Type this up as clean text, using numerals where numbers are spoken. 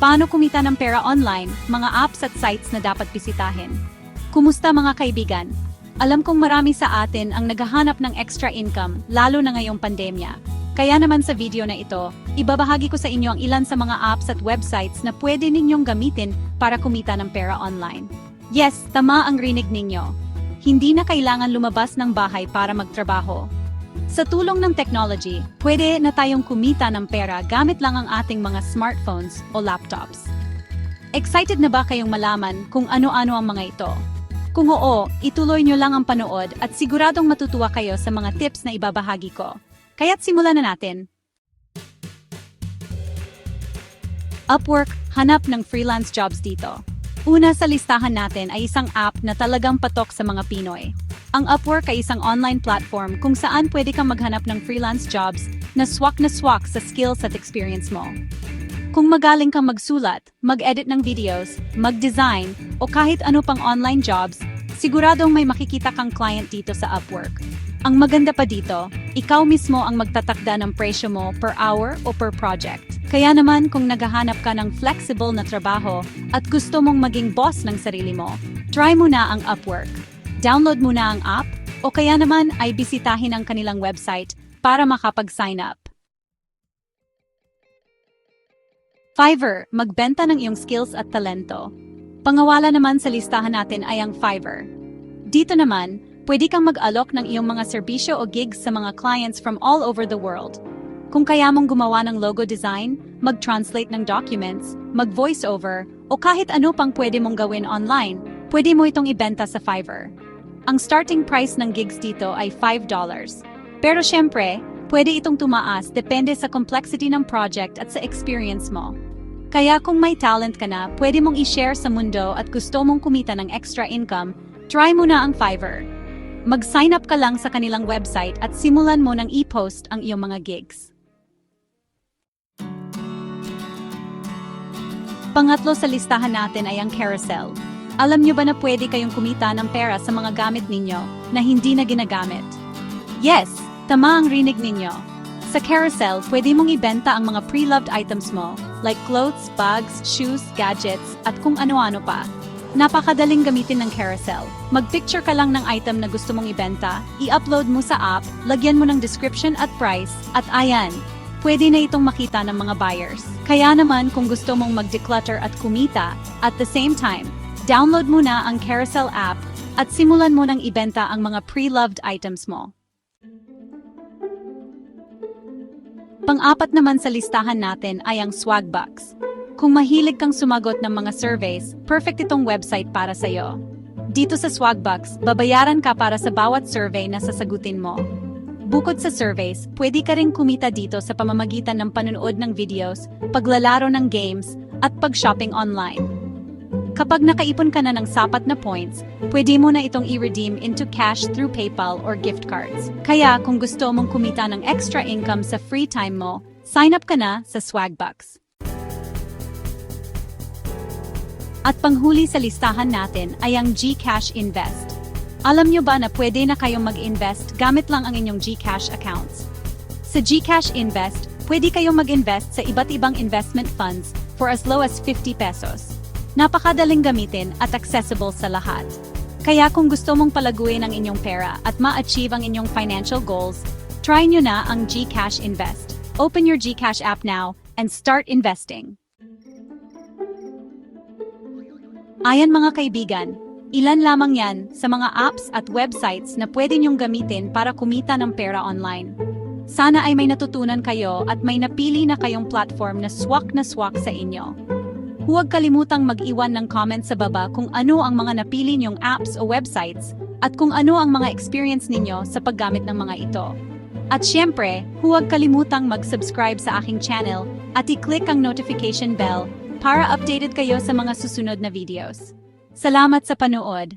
Paano kumita ng pera online, mga apps at sites na dapat bisitahin. Kumusta mga kaibigan? Alam kong marami sa atin ang naghahanap ng extra income, lalo na ngayong pandemya. Kaya naman sa video na ito, ibabahagi ko sa inyo ang ilan sa mga apps at websites na pwede ninyong gamitin para kumita ng pera online. Yes, tama ang rinig ninyo. Hindi na kailangan lumabas ng bahay para magtrabaho. Sa tulong ng technology, pwede na tayong kumita ng pera gamit lang ang ating mga smartphones o laptops. Excited na ba kayong malaman kung ano-ano ang mga ito? Kung oo, ituloy nyo lang ang panood at siguradong matutuwa kayo sa mga tips na ibabahagi ko. Kaya't simulan na natin. Upwork, hanap ng freelance jobs dito. Una sa listahan natin ay isang app na talagang patok sa mga Pinoy. Ang Upwork ay isang online platform kung saan pwede kang maghanap ng freelance jobs na swak sa skills at experience mo. Kung magaling kang magsulat, mag-edit ng videos, mag-design, o kahit ano pang online jobs, siguradong may makikita kang client dito sa Upwork. Ang maganda pa dito, ikaw mismo ang magtatakda ng presyo mo per hour o per project. Kaya naman kung naghahanap ka ng flexible na trabaho at gusto mong maging boss ng sarili mo, try mo na ang Upwork. Download mo na ang app o kaya naman ay bisitahin ang kanilang website para makapag-sign up. Fiverr, magbenta ng iyong skills at talento. Pangawala naman sa listahan natin ay ang Fiverr. Dito naman, pwede kang mag-alok ng iyong mga serbisyo o gigs sa mga clients from all over the world. Kung kaya mong gumawa ng logo design, mag-translate ng documents, mag-voiceover, o kahit ano pang pwede mong gawin online, pwede mo itong ibenta sa Fiverr. Ang starting price ng gigs dito ay $5. Pero syempre, pwede itong tumaas depende sa complexity ng project at sa experience mo. Kaya kung may talent ka na, pwede mong i-share sa mundo at gusto mong kumita ng extra income, try mo na ang Fiverr. Mag-sign up ka lang sa kanilang website at simulan mo ng i-post ang iyong mga gigs. Pangatlo sa listahan natin ay ang Carousel. Alam nyo ba na pwede kayong kumita ng pera sa mga gamit ninyo na hindi na ginagamit? Yes, tama ang rinig ninyo. Sa Carousel, pwede mong ibenta ang mga pre-loved items mo, like clothes, bags, shoes, gadgets, at kung ano-ano pa. Napakadaling gamitin ng Carousel. Mag-picture ka lang ng item na gusto mong ibenta, i-upload mo sa app, lagyan mo ng description at price, at ayan, pwede na itong makita ng mga buyers. Kaya naman kung gusto mong mag-declutter at kumita, at the same time, download mo na ang Carousel app at simulan mo ng ibenta ang mga pre-loved items mo. Pang-apat naman sa listahan natin ay ang Swagbucks. Kung mahilig kang sumagot ng mga surveys, perfect itong website para sa'yo. Dito sa Swagbucks, babayaran ka para sa bawat survey na sasagutin mo. Bukod sa surveys, pwede ka rin kumita dito sa pamamagitan ng panonood ng videos, paglalaro ng games, at pag-shopping online. Kapag nakaipon ka na ng sapat na points, pwede mo na itong i-redeem into cash through PayPal or gift cards. Kaya kung gusto mong kumita ng extra income sa free time mo, sign up ka na sa Swagbucks. At panghuli sa listahan natin ay ang GCash Invest. Alam nyo ba na pwede na kayong mag-invest gamit lang ang inyong GCash accounts? Sa GCash Invest, pwede kayong mag-invest sa iba't ibang investment funds for as low as 50 pesos. Napakadaling gamitin at accessible sa lahat. Kaya kung gusto mong palaguin ang inyong pera at ma-achieve ang inyong financial goals, try nyo na ang GCash Invest. Open your GCash app now and start investing. Ayan mga kaibigan, ilan lamang yan sa mga apps at websites na pwede nyong gamitin para kumita ng pera online. Sana ay may natutunan kayo at may napili na kayong platform na swak sa inyo. Huwag kalimutang mag-iwan ng comment sa baba kung ano ang mga napili nyong apps o websites at kung ano ang mga experience ninyo sa paggamit ng mga ito. At syempre, huwag kalimutang mag-subscribe sa aking channel at i-click ang notification bell para updated kayo sa mga susunod na videos. Salamat sa panood!